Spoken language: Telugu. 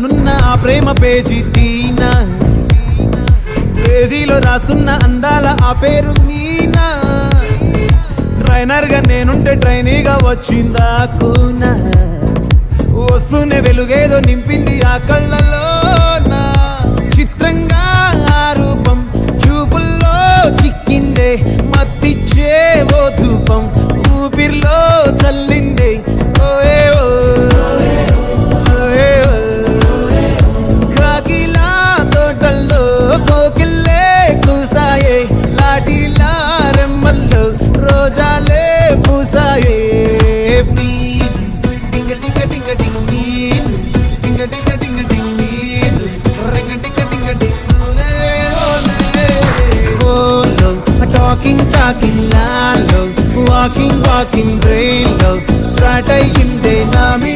నున్న ఆ ప్రేమ పేజీ తీనా, పేజీలో రాసున్న అందాల ఆ పేరు మీనా. ట్రైనర్ గా నేనుంటే ట్రైనీగా వచ్చిందా కూనా, వస్తూనే వెలుగేదో నింపింది ఆ కళ్ళలోనా. చిత్రంగా ఆ రూపం చూపుల్లో చిక్కిందే, మత్తిచ్చే ఓ ధూపం ఊపిరిలో చల్లిందే. కాకిలా తోటల్లో కోకిల్లే కూసాయే, లాఠీలా రెమ్మల్లో రోజాలే పూసాయే. టింగ టింగ టింగ టింగ టింగ టింగ టింగ టింగ రింగ టింగ టింగ టింగ. టాకింగ్ టాకింగ్ లాలో, వాకింగ్ వాకింగ్ బ్రెయిన్ లో స్టార్ట్ అయ్యిందే నా మీ